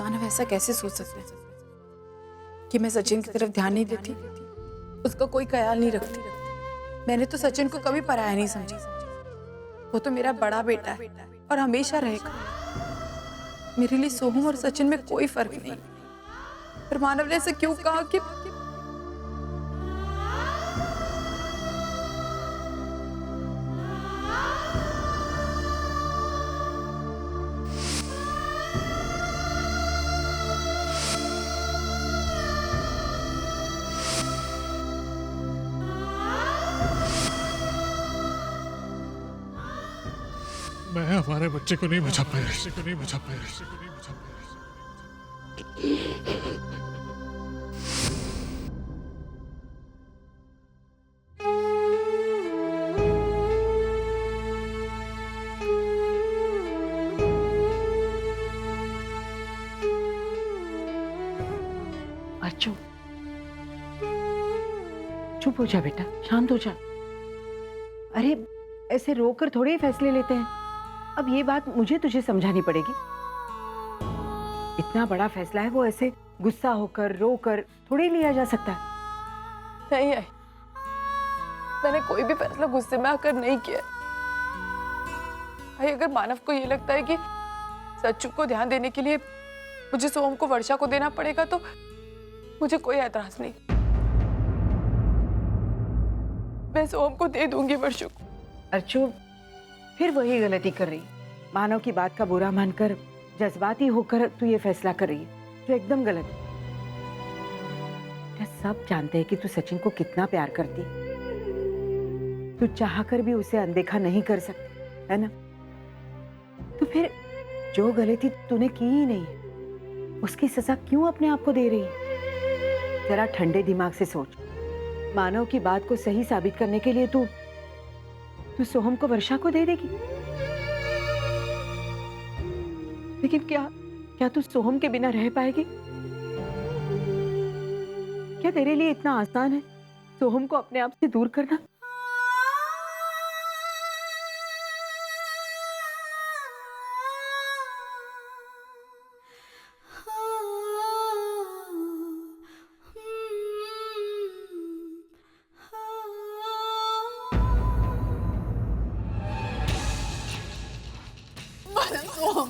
मानव ऐसा कैसे सोच सकते हैं कि मैं सचिन की तरफ ध्यान नहीं देती, उसका कोई ख्याल नहीं रखती। मैंने तो सचिन को कभी पराया नहीं समझा। वो तो मेरा बड़ा बेटा है और हमेशा रहेगा। मेरे लिए सोहम और सचिन में कोई फर्क नहीं। पर मानव ने ऐसे क्यों कहा कि मैं हमारे बच्चे को नहीं बचा पाया, बच्चे को नहीं बचा पाया, बच्चे को नहीं बचा पाया। अर्जुन, चुप हो जा बेटा, शांत हो जा। अरे ऐसे रोकर थोड़े ही फैसले लेते हैं। अब ये बात मुझे तुझे समझानी पड़ेगी। इतना बड़ा फैसला है, वो ऐसे गुस्सा होकर रोकर थोड़े ही लिया जा सकता है। नहीं आई, मैंने कोई भी फैसला गुस्से में आकर नहीं किया। भाई अगर मानव को ये लगता है कि सच्चू को ध्यान देने के लिए मुझे सोहम को वर्षा को देना पड़ेगा तो मुझे कोई एतराज नहीं। मैं सोहम को दे दूंगी वर्षा को। अर्जुन फिर वही गलती कर रही। मानव की बात का बुरा मानकर जज्बाती होकर तू ये फैसला कर रही है जो एकदम गलत है। सब जानते हैं कि तू सचिन को कितना प्यार करती। तू चाहकर भी उसे अनदेखा नहीं कर सकती, है ना? तो फिर जो गलती तूने की ही नहीं, उसकी सजा क्यों अपने आप को दे रही है? जरा ठंडे दिमाग से सोच। मानव की बात को सही साबित करने के लिए तू सोहम को वर्षा को दे देगी। लेकिन क्या तू सोहम के बिना रह पाएगी? क्या तेरे लिए इतना आसान है सोहम को अपने आप से दूर करना?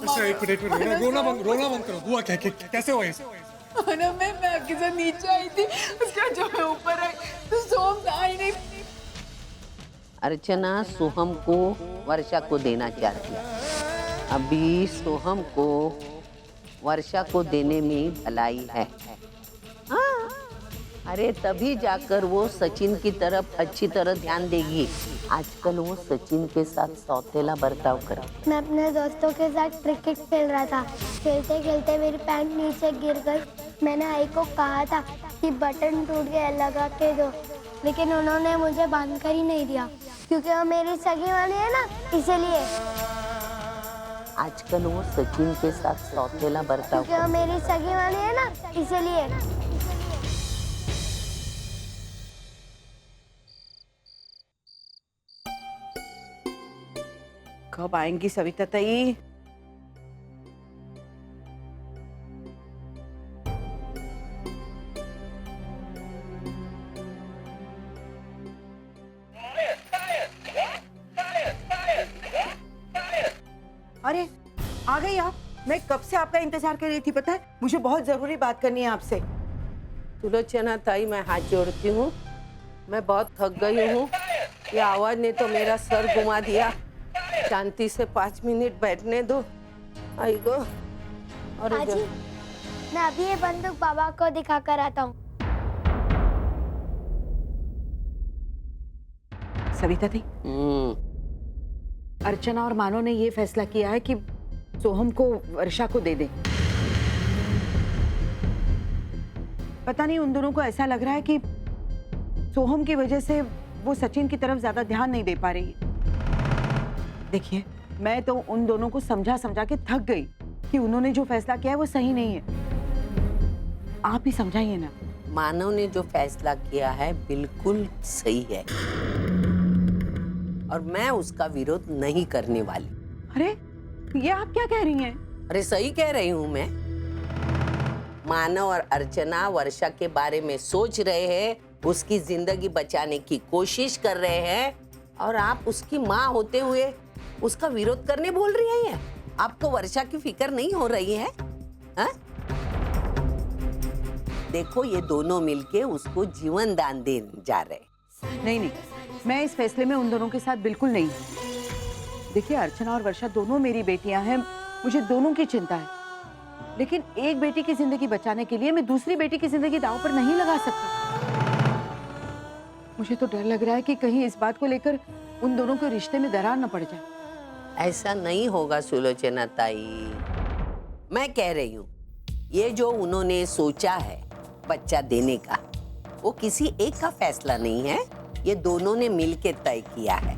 अच्छा एक मिनट, रोना बंद करो। हुआ क्या, कैसे हुआ ऐसे? मैं आपके साथ नीचे आई थी, उसका जो मैं ऊपर आई तो सोहम आई नहीं। अर्चना सोहम को वर्षा को देना चाहती है। अभी सोहम को वर्षा को देने में भलाई है। हाँ, अरे तभी जाकर वो सचिन की तरफ अच्छी तरह ध्यान देगी। आजकल वो सचिन के साथ सौतेला बर्ताव कर। मैं अपने दोस्तों के साथ क्रिकेट खेल रहा था। खेलते खेलते मेरी पैंट नीचे गिर गई। मैंने आई को कहा था कि बटन टूट गया, लगा के दो, लेकिन उन्होंने मुझे बांध कर ही नहीं दिया क्योंकि वो मेरी सगी वाली है ना, इसलिए। आजकल वो सचिन के साथ सौतेला बर्ताव क्योंकि वो मेरी सगी वाली है ना, इसलिए। कब आएंगी सविता ताई? अरे आ गई आप। मैं कब से आपका इंतजार कर रही थी, पता है? मुझे बहुत जरूरी बात करनी है आपसे। सुलोचना ताई, मैं हाथ जोड़ती हूँ। मैं बहुत थक गई हूँ। ये आवाज ने तो मेरा सर घुमा दिया। शांति से 5 मिनट बैठने दो। आई गो। और आजी, मैं अभी ये बंदूक बाबा को दिखा कर आता हूँ। सविता थी, अर्चना और मानो ने ये फैसला किया है कि सोहम को वर्षा को दे दे। पता नहीं उन दोनों को ऐसा लग रहा है कि सोहम की वजह से वो सचिन की तरफ ज्यादा ध्यान नहीं दे पा रही है। देखिए, मैं तो उन दोनों को समझा समझा के थक गई कि उन्होंने जो फैसला किया है वो सही नहीं है। आप ही समझाइए ना। मानव ने जो फैसला किया है बिल्कुल सही है और मैं उसका विरोध नहीं करने वाली। अरे ये आप क्या कह रही हैं? अरे सही कह रही हूँ मैं। मानव और अर्चना वर्षा के बारे में सोच रहे हैं, उसकी जिंदगी बचाने की कोशिश कर रहे हैं, और आप उसकी माँ होते हुए उसका विरोध करने बोल रही हैं। आपको वर्षा की फिक्र नहीं हो रही है? हा? देखो, ये दोनों मिलके उसको जीवन दान देने जा रहे हैं। नहीं नहीं, मैं इस फैसले में उन दोनों के साथ बिल्कुल नहीं हूँ। देखिए, अर्चना और वर्षा दोनों मेरी बेटियां हैं, मुझे दोनों की चिंता है, लेकिन एक बेटी की जिंदगी बचाने के लिए मैं दूसरी बेटी की जिंदगी दांव पर नहीं लगा सकती। मुझे तो डर लग रहा है कि कहीं इस बात को लेकर उन दोनों के रिश्ते में दरार न पड़ जाए। ऐसा नहीं होगा सुलोचना ताई। मैं कह रही हूँ, ये जो उन्होंने सोचा है बच्चा देने का, वो किसी एक का फैसला नहीं है, ये दोनों ने मिलके तय किया है।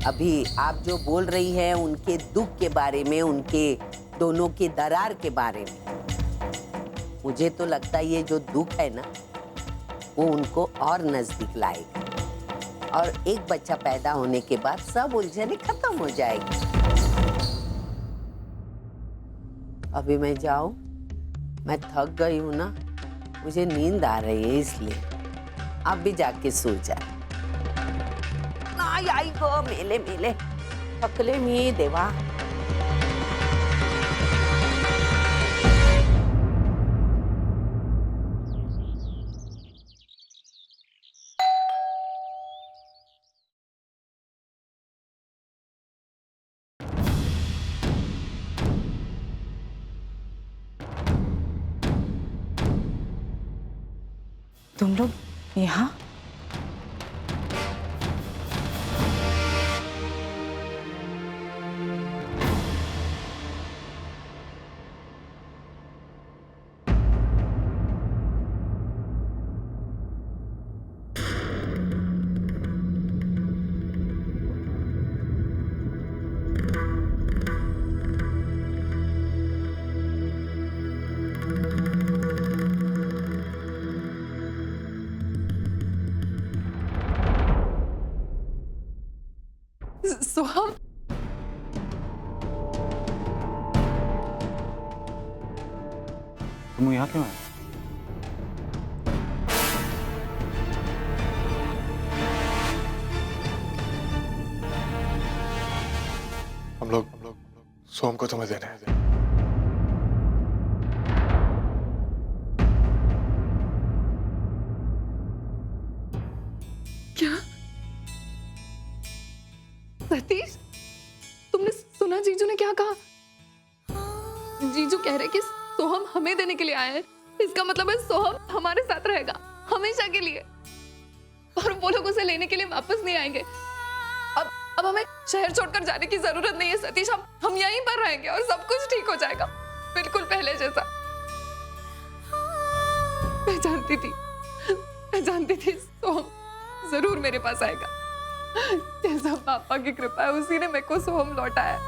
अभी आप जो बोल रही है उनके दुख के बारे में, उनके दोनों के दरार के बारे में, मुझे तो लगता है ये जो दुख है ना, वो उनको और नजदीक लाएगा, और एक बच्चा पैदा होने के बाद सब उलझने खत्म हो जाएगी। अभी मैं जाऊं? मैं थक गई हूं ना, मुझे नींद आ रही है, इसलिए आप भी जाके सो जाए। आई गो मेले मेले थकले मी देवा। तुम लोग यहाँ? सोहम, तुम यहाँ क्यों आए? हम लोग सोम को तुम्हें देने हैं। क्या? सतीश, तुमने सुना जीजू ने क्या कहा? जीजू कह रहे कि सोहम हमें देने के लिए आए हैं। इसका मतलब है सोहम हमारे साथ रहेगा हमेशा के लिए, और वो लोग उसे लेने के लिए वापस नहीं आएंगे। अब हमें शहर छोड़कर जाने की जरूरत नहीं है सतीश, हम यहीं पर रहेंगे और सब कुछ ठीक हो जाएगा, बिल्कुल पहले जैसा। मैं जानती थी सोहम जरूर मेरे पास आएगा। जैसा पापा की कृपा है, उसी ने मेरे को सोहम लौटाया।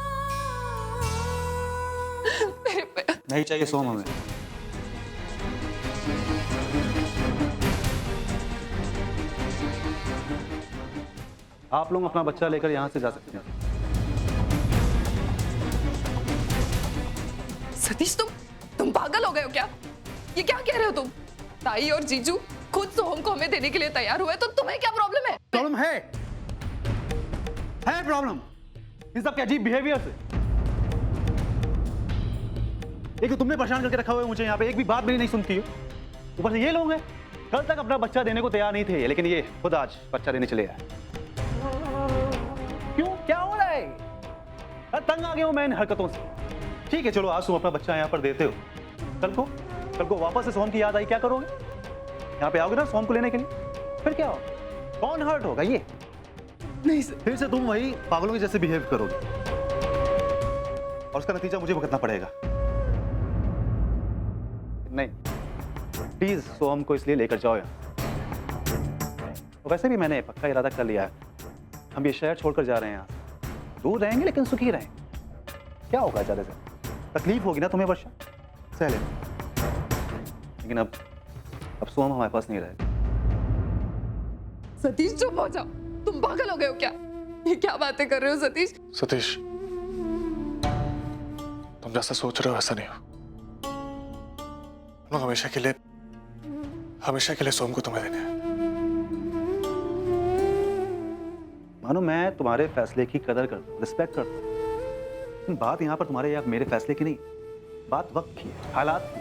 नहीं चाहिए सोम हमें। आप लोग अपना बच्चा लेकर यहाँ से जा सकते हैं। सतीश, तुम पागल हो गए हो क्या? ये क्या कह रहे हो तुम? ताई और जीजू खुद सोहम को हमें देने के लिए तैयार हुए, तो तुम्हें क्या प्रॉब्लम है? प्रॉब्लम है प्रॉब्लम इन सब के अजीब बिहेवियर से। एक तो तुमने परेशान करके रखा हुआ है मुझे यहाँ पे, एक भी बात मेरी नहीं सुनती हो। ऊपर से ये लोग हैं, कल तक अपना बच्चा देने को तैयार नहीं थे, लेकिन ये खुद आज बच्चा देने चले आए। क्यों, क्या हो रहा है? तंग आ गया हूं मैं इन हरकतों से। ठीक है, चलो आज तुम अपना बच्चा यहाँ पर देते हो, कल को वापस से सोम की याद आई, क्या करोगे? यहाँ पे आओगे ना सोम को लेने के लिए, फिर क्या हो? कौन हर्ट होगा? ये नहीं, फिर से तुम वही पागलों के जैसे बिहेव करोगे, और उसका नतीजा मुझे भुगतना पड़ेगा। नहीं, प्लीज सोम को इसलिए लेकर जाओ यहाँ। वैसे भी मैंने पक्का इरादा कर लिया है, हम ये शहर छोड़कर जा रहे हैं यहाँ से। दूर रहेंगे लेकिन सुखी रहेंगे। क्या होगा ज्यादा से? तकलीफ होगी ना तुम्हें वर्षा, सह लेना, लेकिन अब सोम हमारे पास नहीं रहेगा। सतीश, चुप हो जाओ। तुम पागल हो गए हो क्या? ये क्या बातें कर रहे हो सतीश? सतीश, तुम जैसा सोच रहे हो ऐसा नहीं हो। लोग हमेशा के लिए सोम को तुम्हें देने हैं। मानो मैं तुम्हारे फैसले की कदर करता हूँ, रिस्पेक्ट करता हूँ, लेकिन बात यहाँ पर तुम्हारे या मेरे फैसले की नहीं, बात वक्त की है, हालात की।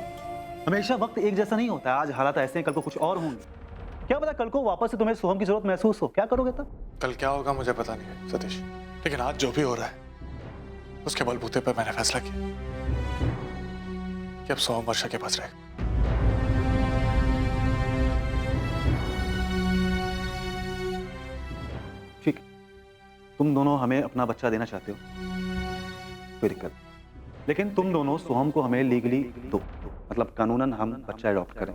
हमेशा वक्त एक जैसा नहीं होता है। आज हालात ऐसे हैं, कल को कुछ और होंगे। क्या पता कल को वापस से तुम्हें सोहम की जरूरत महसूस हो, क्या करोगे तब? कल क्या होगा मुझे पता नहीं है सतीश, लेकिन आज जो भी हो रहा है उसके बलबूते पर मैंने फैसला किया कि अब सोम वर्षा के पास रहेगा। ठीक है, तुम दोनों हमें अपना बच्चा देना चाहते हो, कोई दिक्कत नहीं। लेकिन तुम दोनों सोहम को हमें लीगली दो, मतलब कानूनन हम बच्चा अडॉप्ट करें।